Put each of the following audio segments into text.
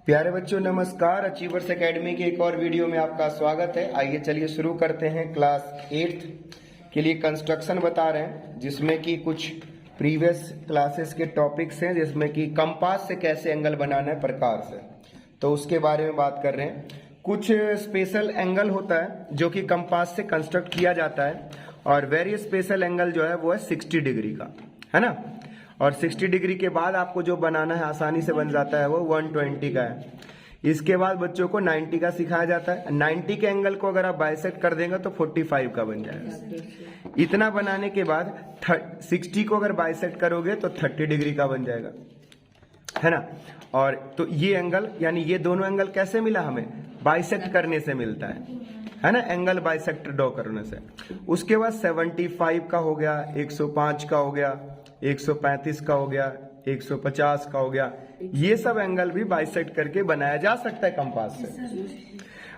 प्यारे बच्चों नमस्कार। अचीवर्स एकेडमी के एक और वीडियो में आपका स्वागत है। आइए चलिए शुरू करते हैं। क्लास 8 के लिए कंस्ट्रक्शन बता रहे हैं, जिसमें कि कुछ प्रीवियस क्लासेस के टॉपिक्स हैं, जिसमें कि कंपास से कैसे एंगल बनाना है प्रकार से, तो उसके बारे में बात कर रहे हैं। कुछ स्पेशल एंगल होता है जो कि कंपास से कंस्ट्रक्ट किया जाता है, और वेरी स्पेशल एंगल जो है वो है 60 डिग्री का, है ना। और 60 डिग्री के बाद आपको जो बनाना है आसानी से बन जाता है वो 120 का है। इसके बाद बच्चों को 90 का सिखाया जाता है। 90 के एंगल को अगर आप बाइसेक्ट कर देंगे तो 45 का बन जाएगा। इतना बनाने के बाद 60 को अगर बाइसेक्ट करोगे तो 30 डिग्री का बन जाएगा, है ना। और तो ये एंगल यानी ये दोनों एंगल कैसे मिला हमें? बाइसेक्ट करने से मिलता है ना, एंगल बाइसेक्ट ड्रॉ करने से। उसके बाद 75 का हो गया, 105 का हो गया, 135 का हो गया, 150 का हो गया। ये सब एंगल भी बाइसेक्ट करके बनाया जा सकता है कंपास से।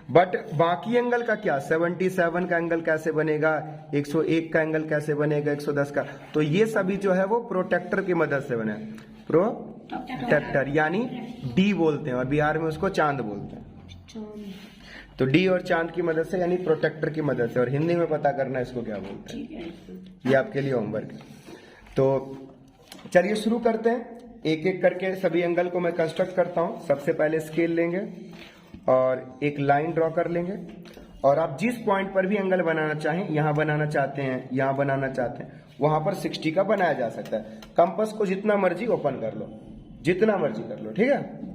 बट बाकी एंगल का क्या? 77 का एंगल कैसे बनेगा, 101 का एंगल कैसे बनेगा, 110 का, तो ये सभी जो है वो प्रोटेक्टर की मदद से बने। प्रोटेक्टर यानी डी बोलते हैं, और बिहार में उसको चांद बोलते हैं। तो डी और चांद की मदद से यानी प्रोटेक्टर की मदद से, और हिंदी में पता करना इसको क्या बोलते हैं, ये आपके लिए होमवर्क है। तो चलिए शुरू करते हैं। एक एक करके सभी एंगल को मैं कंस्ट्रक्ट करता हूं। सबसे पहले स्केल लेंगे और एक लाइन ड्रॉ कर लेंगे, और आप जिस पॉइंट पर भी एंगल बनाना चाहें, यहां बनाना चाहते हैं, यहां बनाना चाहते हैं, वहां पर 60 का बनाया जा सकता है। कंपास को जितना मर्जी ओपन कर लो, जितना मर्जी कर लो, ठीक है।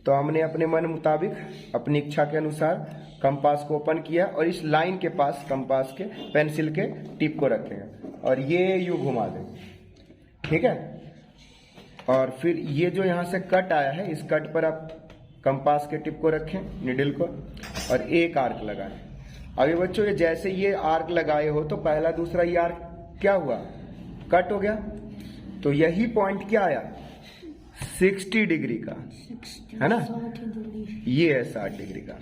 तो हमने अपने मन मुताबिक अपनी इच्छा के अनुसार कंपास को ओपन किया, और इस लाइन के पास कंपास के पेंसिल के टिप को रखेंगे और ये यूं घुमा देंगे, ठीक है। और फिर ये जो यहां से कट आया है, इस कट पर आप कंपास के टिप को रखें, निडल को, और एक आर्क लगाएं। अभी बच्चों ये जैसे ये आर्क लगाए हो तो पहला दूसरा ये आर्क क्या हुआ? कट हो गया। तो यही पॉइंट क्या आया? 60 डिग्री का, है ना। ये है 60 डिग्री का।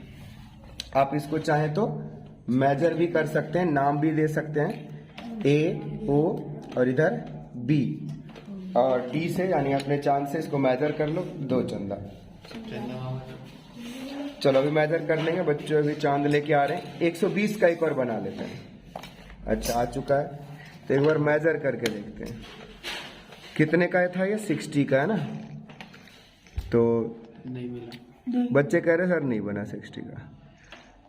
आप इसको चाहें तो मेजर भी कर सकते हैं, नाम भी दे सकते हैं, ए ओ और इधर बी, और डी से यानी अपने चांद से इसको मेजर कर लो, 2 चंदा। चलो अभी मेजर कर लेंगे। बच्चों अभी चांद लेके आ रहे हैं। 120 का एक और बना लेते हैं। अच्छा आ चुका है, तो एक बार मेजर करके देखते हैं कितने का था। ये 60 का है ना। तो नहीं मिला। बच्चे कह रहे सर नहीं बना 60 का।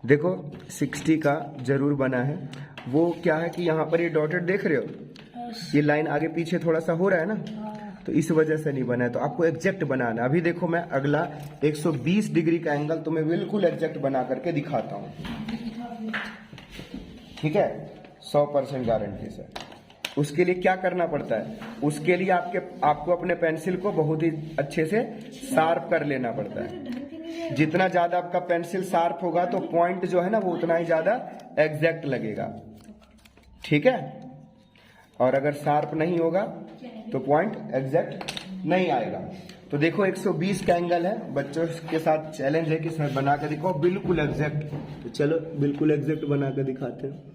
देखो 60 का जरूर बना है। वो क्या है कि यहाँ पर ये डॉटेड देख रहे हो, ये लाइन आगे पीछे थोड़ा सा हो रहा है ना, तो इस वजह से नहीं बना है। तो आपको एग्जैक्ट बनाना है। अभी देखो मैं अगला 120 डिग्री का एंगल तुम्हें बिल्कुल एग्जैक्ट बना करके दिखाता हूँ, ठीक है, 100% गारंटी से। उसके लिए क्या करना पड़ता है? उसके लिए आपको अपने पेंसिल को बहुत ही अच्छे से शार्प कर लेना पड़ता है। जितना ज्यादा आपका पेंसिल शार्प होगा तो पॉइंट जो है ना वो उतना ही ज्यादा एग्जैक्ट लगेगा, ठीक है। और अगर शार्प नहीं होगा तो पॉइंट एग्जैक्ट नहीं आएगा। तो देखो 120 का एंगल है। बच्चों के साथ चैलेंज है कि सर बना के दिखाओ बिल्कुल एग्जैक्ट। तो चलो बिल्कुल एग्जैक्ट बना के दिखाते हैं।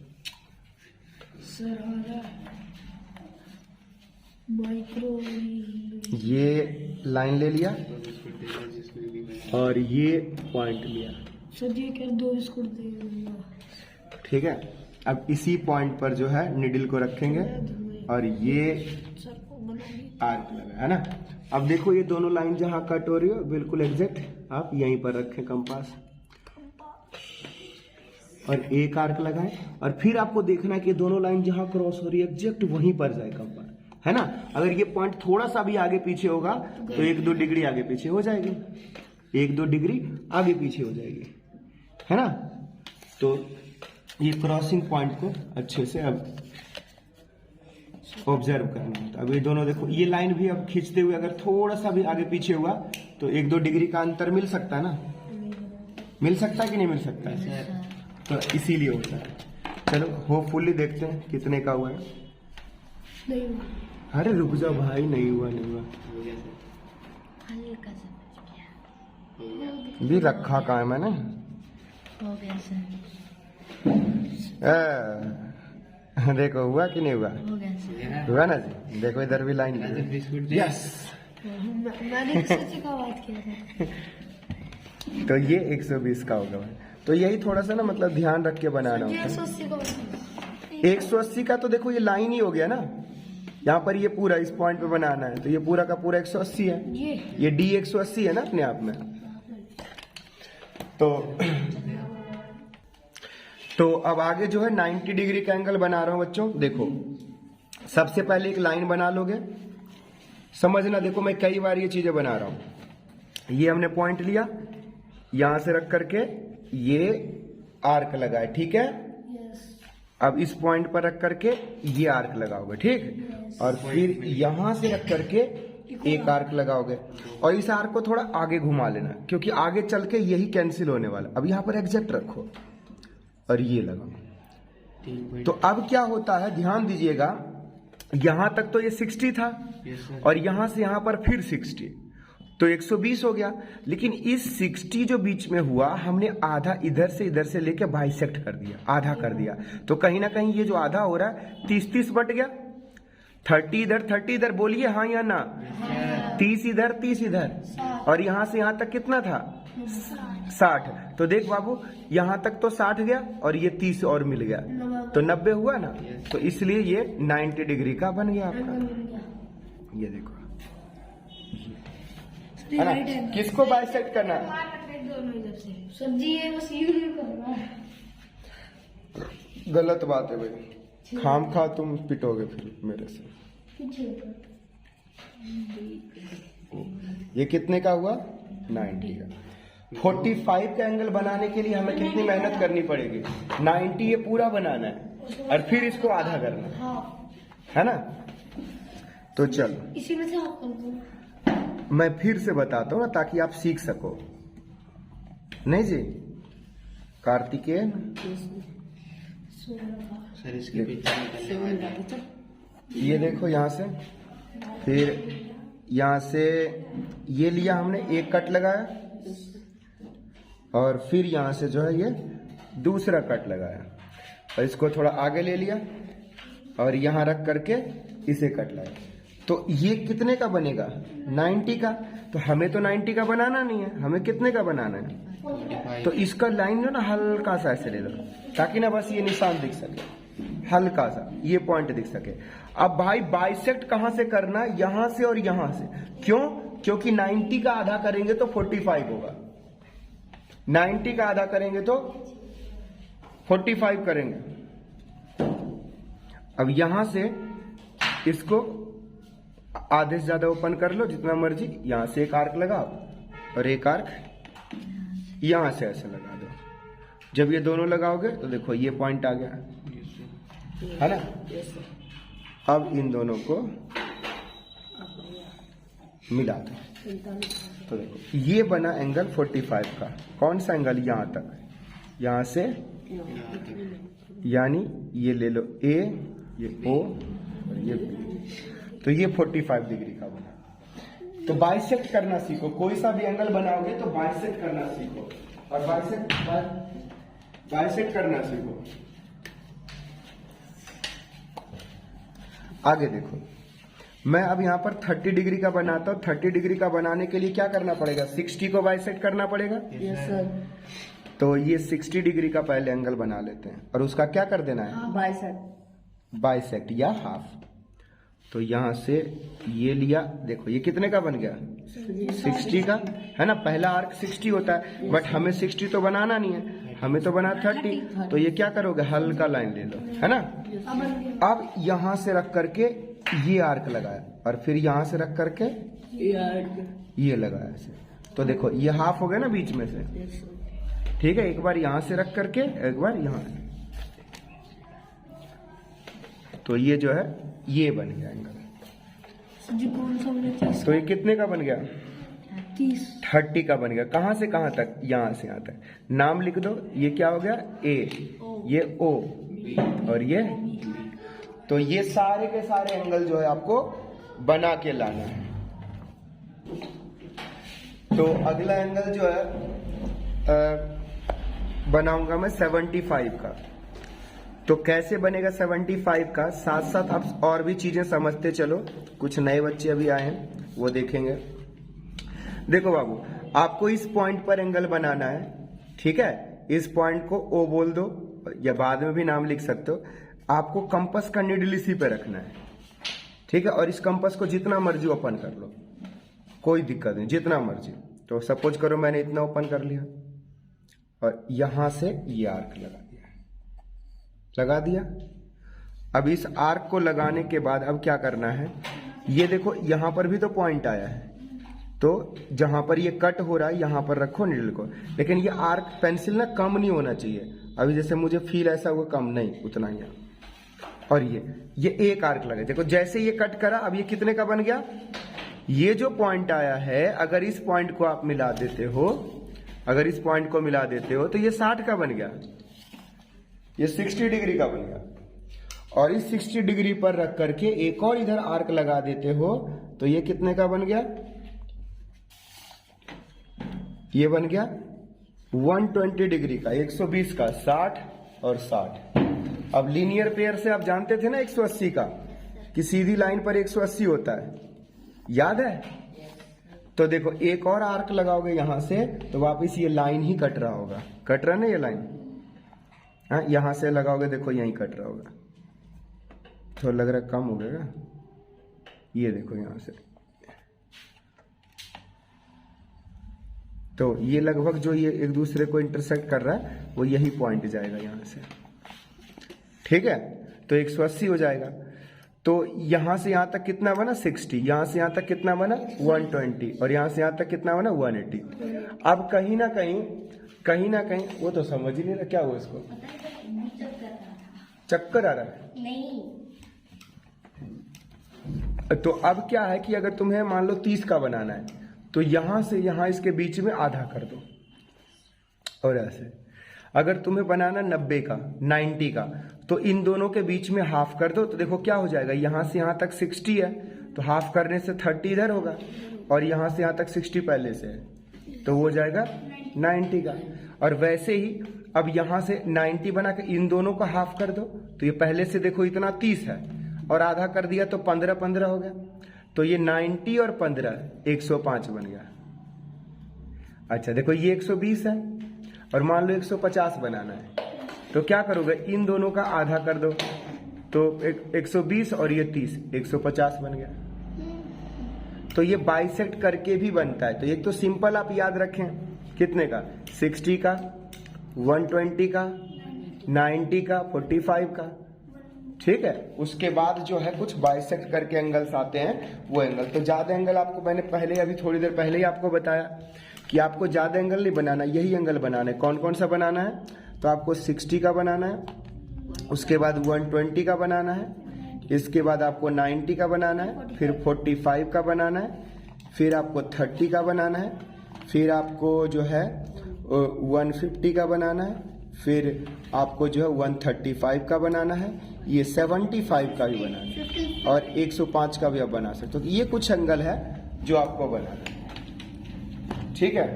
ये लाइन ले लिया और ये पॉइंट लिया, ठीक है। अब इसी पॉइंट पर जो है निडल को रखेंगे और ये आर्क लगा, है ना। अब देखो ये दोनों लाइन जहां कट हो रही हो बिल्कुल एग्जैक्ट आप यहीं पर रखें कंपास, और एक आर्क लगाएं। और फिर आपको देखना है कि दोनों लाइन जहां क्रॉस हो रही है एग्जैक्ट वहीं पर जाए कंपास, है ना। अगर ये पॉइंट थोड़ा सा भी आगे पीछे होगा तो 1-2 डिग्री आगे पीछे हो जाएगी, 1-2 डिग्री आगे पीछे हो जाएगी, है ना। तो ये क्रॉसिंग पॉइंट को अच्छे से अब ऑब्जर्व करना है। अब ये दोनों देखो, ये लाइन भी अब खींचते हुए अगर थोड़ा सा भी आगे पीछे हुआ तो 1-2 डिग्री का अंतर मिल सकता है ना, मिल सकता है कि नहीं मिल सकता है, तो इसीलिए होता है। चलो होपफुली देखते हैं कितने का हुआ है। अरे रुक जाओ भाई, नहीं हुआ भी रखा कहाँ है मैंने? देखो हुआ कि नहीं हुआ? हुआ ना जी। देखो इधर भी लाइन, यस। तो ये 120 का होगा। तो यही थोड़ा सा ना मतलब ध्यान रख के बनाना होता है। 180 का तो देखो ये लाइन ही हो गया ना, यहाँ पर ये पूरा इस पॉइंट पे बनाना है, तो ये पूरा का पूरा 180 है, ये D 180 है ना अपने आप में। तो अब आगे जो है 90 डिग्री का एंगल बना रहा हूं बच्चों। देखो सबसे पहले एक लाइन बना लोगे, समझना। देखो मैं कई बार ये चीजें बना रहा हूं। ये हमने पॉइंट लिया, यहां से रख करके ये आर्क लगाए, ठीक है। अब इस पॉइंट पर रख करके ये आर्क लगाओगे, ठीक, और फिर यहां से रख करके एक आर्क लगाओगे, और इस आर्क को थोड़ा आगे घुमा लेना, क्योंकि आगे चल के यही कैंसिल होने वाला। अब यहां पर एग्जैक्ट रखो और ये लगाओ। तो अब क्या होता है, ध्यान दीजिएगा, यहां तक तो ये 60 था, और यहां से यहां पर फिर 60, तो 120 हो गया। लेकिन इस 60 जो बीच में हुआ, हमने आधा इधर से लेके बाइसेक्ट कर दिया, आधा कर दिया। तो कहीं ना कहीं ये जो आधा हो रहा है 30-30 बट गया, 30 इधर, बोलिए हाँ या ना। 30 इधर, और यहां से यहां तक कितना था, 60। तो देख बाबू, यहां तक तो 60 गया, और ये 30 और मिल गया, तो 90 हुआ ना। तो इसलिए ये 90 डिग्री का बन गया आपका। ये देखो है ना। किसको बाइसेक्ट करना है, गलत बात है भाई, खाम खा तुम पिटोगे फिर मेरे से। ये कितने का हुआ, 90 का। 45 का एंगल बनाने के लिए हमें कितनी मेहनत करनी पड़ेगी, 90 ये पूरा बनाना है, और फिर इसको आधा करना है ना। तो चलो इसी में से आप कर दो। मैं फिर से बताता हूँ ना, ताकि आप सीख सको। नहीं जी, कार्तिकेय सर इसके पीछे ये देखो, यहाँ से फिर यहाँ से ये लिया हमने, एक कट लगाया, और फिर यहाँ से जो है ये दूसरा कट लगाया, और इसको थोड़ा आगे ले लिया, और यहाँ रख करके इसे कट लगाया। तो ये कितने का बनेगा, 90 का। तो हमें तो 90 का बनाना नहीं है, हमें कितने का बनाना है। तो इसका लाइन जो ना हल्का सा ऐसे ले लो, ताकि ना बस ये निशान दिख सके, हल्का सा ये पॉइंट दिख सके। अब भाई बाइसेक्ट कहां से करना, यहां से और यहां से। क्यों, क्योंकि 90 का आधा करेंगे तो 45 होगा, 90 का आधा करेंगे तो 45 करेंगे। अब यहां से इसको आधे से ज्यादा ओपन कर लो, जितना मर्जी। यहां से एक आर्क लगाओ, और एक आर्क यहां से ऐसे लगा दो। जब ये दोनों लगाओगे तो देखो ये पॉइंट आ गया, है ना। अब इन दोनों को मिला दो, तो देखो ये बना एंगल 45 का। कौन सा एंगल, यहां तक, यहां से, यानी ये ले लो A, ये O और ये B, तो ये 45 डिग्री का बना। तो बाइसेक्ट करना सीखो, कोई सा भी एंगल बनाओगे तो बाइसेक्ट करना सीखो, और बाइसेक्ट करना सीखो। आगे देखो, मैं अब यहाँ पर 30 डिग्री का बनाता हूँ। 30 डिग्री का बनाने के लिए क्या करना पड़ेगा, 60 को बाइसेक्ट करना पड़ेगा। Yes sir. तो ये 60 डिग्री का पहले एंगल बना लेते हैं, और उसका क्या कर देना है, बाइसेक्ट या हाफ। तो यहां से ये लिया, देखो ये कितने का बन गया, 60 का, है ना। पहला आर्क 60 होता है, बट हमें 60 तो बनाना नहीं है, हमें तो बना 30। तो ये क्या करोगे, हल्का लाइन ले लो, है ना। अब यहां से रख करके ये आर्क लगाया, और फिर यहां से रख करके ये लगाया ऐसे। तो देखो ये हाफ हो गया ना बीच में से, ठीक है। एक बार यहां से रख करके, एक बार यहां से, तो ये जो है ये बन गया एंगल। तो ये कितने का बन गया, 30 का बन गया। कहां से कहां तक, यहां से यहां तक। नाम लिख दो, ये क्या हो गया, A, ये O, और ये। तो ये सारे के सारे एंगल जो है आपको बना के लाना है। तो अगला एंगल जो है बनाऊंगा मैं 75 का। तो कैसे बनेगा 75 का, साथ साथ आप और भी चीजें समझते चलो। कुछ नए बच्चे अभी आए हैं, वो देखेंगे। देखो बाबू, आपको इस पॉइंट पर एंगल बनाना है, ठीक है। इस पॉइंट को O बोल दो या बाद में भी नाम लिख सकते हो। आपको कंपास का नीडल इसी पे रखना है, ठीक है। और इस कंपास को जितना मर्जी ओपन कर लो, कोई दिक्कत नहीं, जितना मर्जी। तो सपोज करो मैंने इतना ओपन कर लिया और यहां से ये आर्क लगा दिया। अब इस आर्क को लगाने के बाद अब क्या करना है, ये देखो यहां पर भी तो पॉइंट आया है, तो जहां पर ये कट हो रहा है यहां पर रखो नीडल को। लेकिन ये आर्क पेंसिल ना कम नहीं होना चाहिए। अभी जैसे मुझे फील ऐसा हुआ, कम नहीं, उतना ही। और ये एक आर्क लगे, देखो जैसे ये कट करा, अब ये कितने का बन गया। ये जो पॉइंट आया है, अगर इस पॉइंट को आप मिला देते हो, अगर इस पॉइंट को मिला देते हो तो ये 60 का बन गया, ये 60 डिग्री का बन गया। और इस 60 डिग्री पर रख करके एक और इधर आर्क लगा देते हो तो ये कितने का बन गया, ये बन गया 120 डिग्री का, 120 का, 60 और 60। अब लीनियर पेयर से आप जानते थे ना 180 का, कि सीधी लाइन पर 180 होता है, याद है। तो देखो एक और आर्क लगाओगे यहां से तो वापिस ये लाइन ही कट रहा होगा, कट रहा ना ये लाइन। हाँ, यहां से लगाओगे, देखो यहीं कट रहा होगा। तो लग रहा कम हो गया, ये देखो यहां से। तो ये लगभग जो ये एक दूसरे को इंटरसेक्ट कर रहा है वो यही पॉइंट जाएगा यहां से, ठीक है। तो 180 हो जाएगा। तो यहां से यहां तक कितना बना 60, यहां से यहां तक कितना बना 120, और यहां से यहां तक कितना बना 180। अब कहीं ना कहीं वो तो समझ ही नहीं रहा क्या हुआ इसको, चक्कर आ रहा है नहीं। तो अब क्या है कि अगर तुम्हें मान लो 30 का बनाना है तो यहां से यहां इसके बीच में आधा कर दो, और ऐसे। अगर तुम्हें बनाना 90 का, 90 का, तो इन दोनों के बीच में हाफ कर दो। तो देखो क्या हो जाएगा, यहां से यहां तक 60 है तो हाफ करने से 30 इधर होगा, और यहां से यहां तक 60 पहले से है तो वो हो जाएगा 90 का। और वैसे ही अब यहां से 90 बना के इन दोनों को हाफ कर दो, तो ये पहले से देखो इतना 30 है और आधा कर दिया तो 15 हो गया। तो ये 90 और 15 105 बन गया। अच्छा देखो ये 120 है और मान लो 150 बनाना है, तो क्या करोगे, इन दोनों का आधा कर दो, तो 120 और ये 30 150 बन गया। तो ये बाइसेक्ट करके भी बनता है। तो एक तो सिंपल आप याद रखें, कितने का, 60 का, 120 का, 90 का, 45 का, ठीक है। उसके बाद जो है कुछ बाइसेक्ट करके एंगल्स आते हैं, वो एंगल। तो ज्यादा एंगल आपको मैंने पहले, अभी थोड़ी देर पहले ही आपको बताया कि आपको ज्यादा एंगल नहीं बनाना, यही एंगल बनाना है। कौन कौन सा बनाना है, तो आपको 60 का बनाना है, उसके बाद 120 का बनाना है, इसके बाद आपको 90 का बनाना है, फिर 45 का बनाना है, फिर आपको 30 का बनाना है, फिर आपको जो है 150 का बनाना है, फिर आपको जो है 135 का बनाना है, ये 75 का भी बनाना है, और 105 का भी आप बना सकते हो। तो ये कुछ एंगल है जो आपको बनाना है, ठीक है।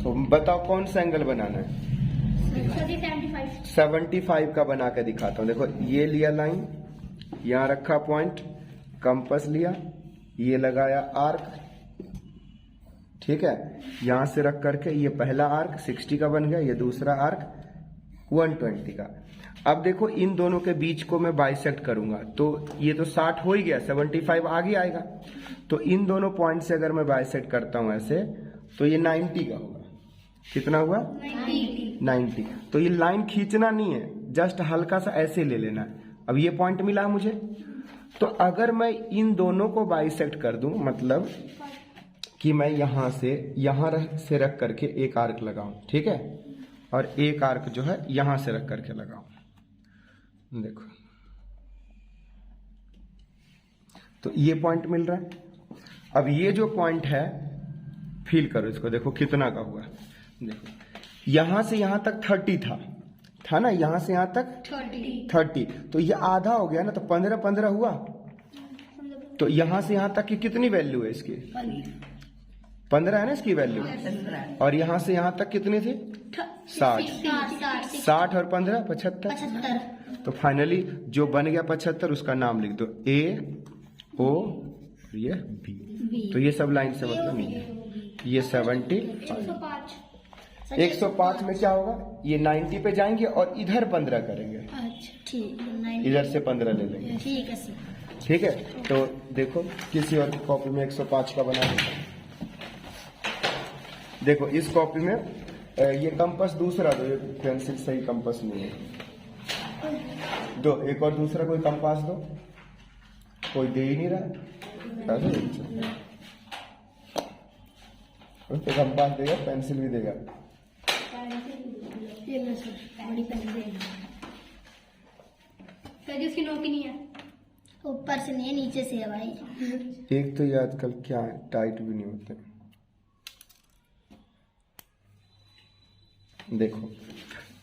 तो बताओ कौन सा एंगल बनाना है। 75 का बना के दिखाता हूं। देखो ये लिया लाइन, यहां रखा पॉइंट, कंपास लिया, ये लगाया आर्क, ठीक है। यहां से रख करके ये पहला आर्क 60 का बन गया, ये दूसरा आर्क 120 का। अब देखो इन दोनों के बीच को मैं बाइसेक्ट करूंगा, तो ये तो 60 हो ही गया, 75 आगे आएगा। तो इन दोनों पॉइंट से अगर मैं बाइसेक्ट करता हूं ऐसे, तो ये 90 का होगा। कितना हुआ 90। तो ये लाइन खींचना नहीं है, जस्ट हल्का सा ऐसे ले लेना है। अब ये पॉइंट मिला मुझे, तो अगर मैं इन दोनों को बाइसेक्ट कर दूं, मतलब कि मैं यहां से रख करके एक आर्क लगाऊं, ठीक है, और एक आर्क जो है यहां से रख करके लगाऊं, देखो तो ये पॉइंट मिल रहा है। अब ये जो पॉइंट है, फील करो इसको, देखो कितना का हुआ। देखो यहां से यहां तक 30 था ना, यहां से यहां तक 30, तो ये आधा हो गया ना, तो 15 हुआ। तो यहां से यहां तक की कितनी वैल्यू है इसकी, 15 है ना इसकी वैल्यू, और यहां से यहां तक कितनी थी 60 और 15 75। तो फाइनली जो बन गया 75, उसका नाम लिख दो, A O, ये B। तो ये सब लाइन से मतलब नहीं है, ये 70। 105। 105 में क्या होगा, ये 90 पे जाएंगे और इधर 15 करेंगे, अच्छा ठीक है, इधर से 15 ले लेंगे। ठीक है सर। ठीक है, तो देखो किसी और कॉपी में 105 का बना देता हूं। देखो इस कॉपी में ये कंपास दूसरा दो, ये पेंसिल सही कंपास नहीं है, दो एक और दूसरा कोई कंपास दो, कोई दे ही नहीं रहा। तो कंपास देगा, पेंसिल भी देगा। ये लो सर, बड़ी पेंसिल सर जी, उसकी नोक ही नहीं है, ऊपर से नहीं है नीचे से है भाई। एक तो ये आजकल क्या है, टाइट भी नहीं होते। देखो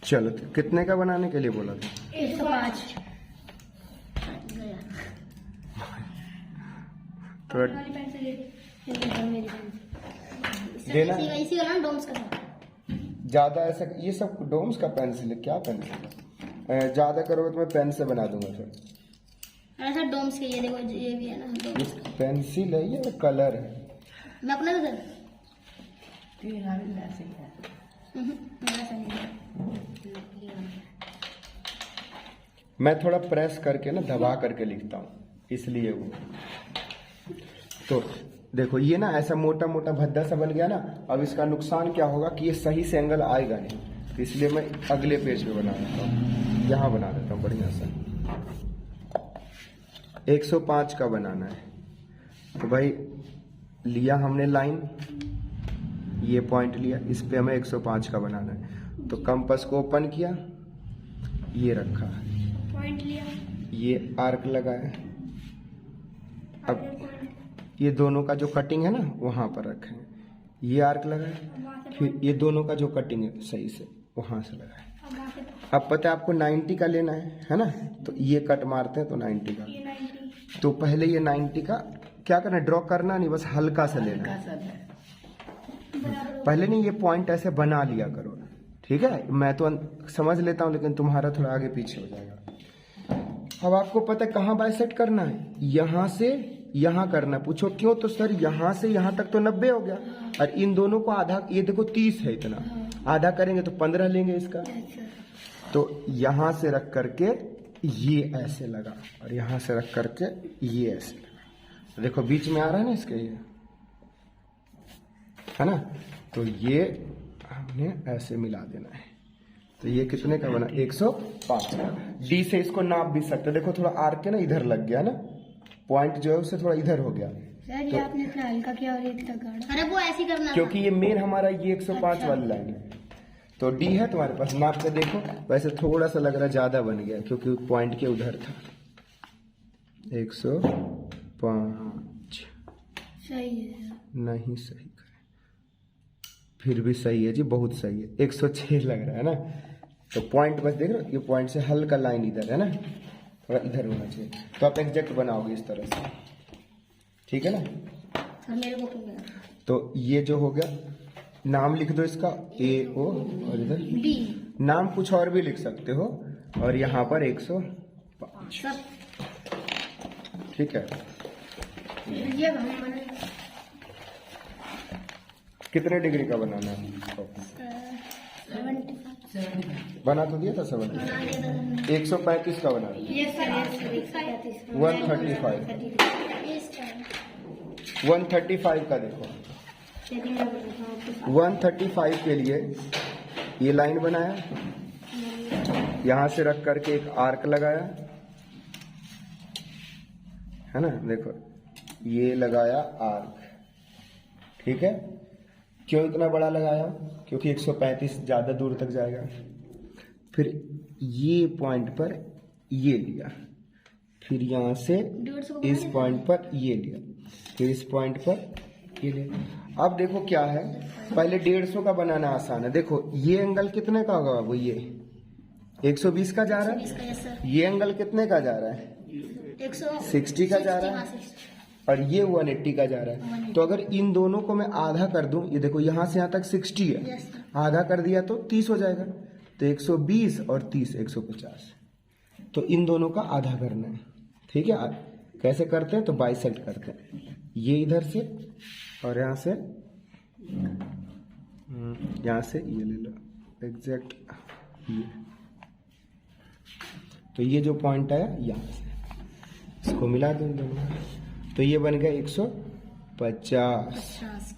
चलो, तो कितने का बनाने के लिए बोला था? 105। थोड़ा देना। इसी का नाम डोम्स का था। ज्यादा ऐसा, ये सब डोम्स का पेंसिल है, क्या पेंसिल है, ज्यादा करोगे तो मैं पेन से बना दूंगा फिर। अरे सर डोम्स के ये देखो, ये भी है ना ये डोम्स। पेंसिल है, ये कलर है। मैं अपना तो सर तेरा भी ऐसे ही है। मेरा सर नहीं है। मैं थोड़ा प्रेस करके ना, दबा करके लिखता हूँ, इसलिए वो। तो देखो ये ना ऐसा मोटा मोटा भद्दा सा बन गया ना। अब इसका नुकसान क्या होगा कि ये सही से एंगल आएगा नहीं, तो इसलिए मैं अगले पेज पे बना देता हूँ, यहाँ बना देता हूँ बढ़िया सा। 105 का बनाना है, तो भाई लिया हमने लाइन, ये पॉइंट लिया, इस पे हमें 105 का बनाना है। तो कंपास को ओपन किया, ये रखा, पॉइंट लिया, ये आर्क लगाया। अब ये दोनों का जो कटिंग है ना वहां पर रखें, ये आर्क लगाए, फिर ये दोनों का जो कटिंग है सही से वहां से लगाए। अब पता है आपको 90 का लेना है ना, तो ये कट मारते हैं तो 90 का। तो पहले ये 90 का क्या करना है, ड्रॉ करना नहीं, बस हल्का सा लेना है। पहले नहीं, ये पॉइंट ऐसे बना लिया करो, ठीक है। मैं तो समझ लेता हूँ, लेकिन तुम्हारा थोड़ा आगे पीछे हो जाएगा। अब आपको पता है कहाँ बाइसेक्ट करना है, यहाँ से यहाँ करना। पूछो क्यों, तो सर यहाँ से यहाँ तक तो 90 हो गया, और इन दोनों को आधा, ये देखो 30 है, इतना आधा करेंगे तो 15 लेंगे इसका। तो यहाँ से रख करके ये ऐसे लगा, और यहाँ से रख करके ये ऐसे लगा। देखो बीच में आ रहा है ना इसके, ये है ना, तो ये हमने ऐसे मिला देना है। तो ये कितने का बना, 105 का। डी से इसको नाप भी सकते, देखो थोड़ा आर्क के ना इधर लग गया ना, पॉइंट जो है उससे थोड़ा इधर हो गया। सर ये आपने इतना हल्का किया और ये इतना गाढ़ा। अरे वो ऐसे ही करना क्योंकि ये मेन हमारा ये 105 वाली लाइन है। तो डी है तुम्हारे पास, नाप के देखो। वैसे थोड़ा सा लग रहा ज्यादा बन गया, क्योंकि पॉइंट के उधर था। 105 सही है, नहीं सही करे, फिर भी सही है जी, बहुत सही है। 106 लग रहा है ना, तो पॉइंट बस देख रहे हो, ये पॉइंट से हल्का लाइन इधर है ना, थोड़ा इधर होना चाहिए। तो आप एग्जैक्ट बनाओगे इस तरह से, ठीक है ना। सर मेरे को क्यों मिला? तो ये जो हो गया, नाम लिख दो इसका AO, और इधर डी। नाम कुछ और भी लिख सकते हो, और यहाँ पर 105, सर ठीक है। ये हम बना कितने डिग्री का बनाना है? 75 बना तो दिया था 70। 135 का बनाना है, ये सर 135 135 135 का। देखो 135 के लिए ये लाइन बनाया, यहां से रख करके एक आर्क लगाया, है ना। देखो ये लगाया आर्क, ठीक है। क्यों इतना बड़ा लगाया, क्योंकि 135 ज्यादा दूर तक जाएगा। फिर ये पॉइंट पर ये लिया, फिर यहां से इस पॉइंट पर ये लिया, फिर इस पॉइंट पर ये लिया। अब देखो क्या है, पहले 150 का बनाना आसान है। देखो ये एंगल कितने का होगा बाबू, ये 120 का जा रहा है, ये एंगल कितने का जा रहा है, 60 का जा रहा है, और ये 180 का जा रहा है। तो अगर इन दोनों को मैं आधा कर दूं, ये देखो यहां से यहां तक 60 है, आधा कर दिया तो 30 हो जाएगा। तो 120 और 30 150। तो इन दोनों का आधा करना है, ठीक है। कैसे करते हैं, तो बाइसेक्ट करते हैं, ये इधर से और यहां से यहाँ से ये ले लो एग्जैक्ट ये, तो ये जो पॉइंट आया यहाँ से इसको मिला दो इन दोनों, तो ये बन गया 150।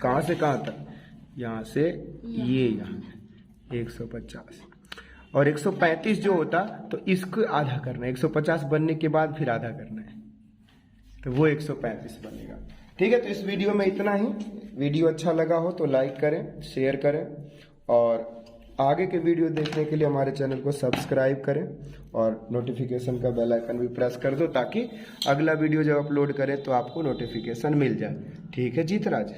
कहाँ से कहाँ तक? यहाँ से ये यहाँ 150, और 135 जो होता तो इसको आधा करना है, 150 बनने के बाद फिर आधा करना है, तो वो 135 बनेगा। ठीक है, तो इस वीडियो में इतना ही। वीडियो अच्छा लगा हो तो लाइक करें, शेयर करें, और आगे के वीडियो देखने के लिए हमारे चैनल को सब्सक्राइब करें और नोटिफिकेशन का बेल आइकन भी प्रेस कर दो, ताकि अगला वीडियो जब अपलोड करें तो आपको नोटिफिकेशन मिल जाए। ठीक है जीतराज।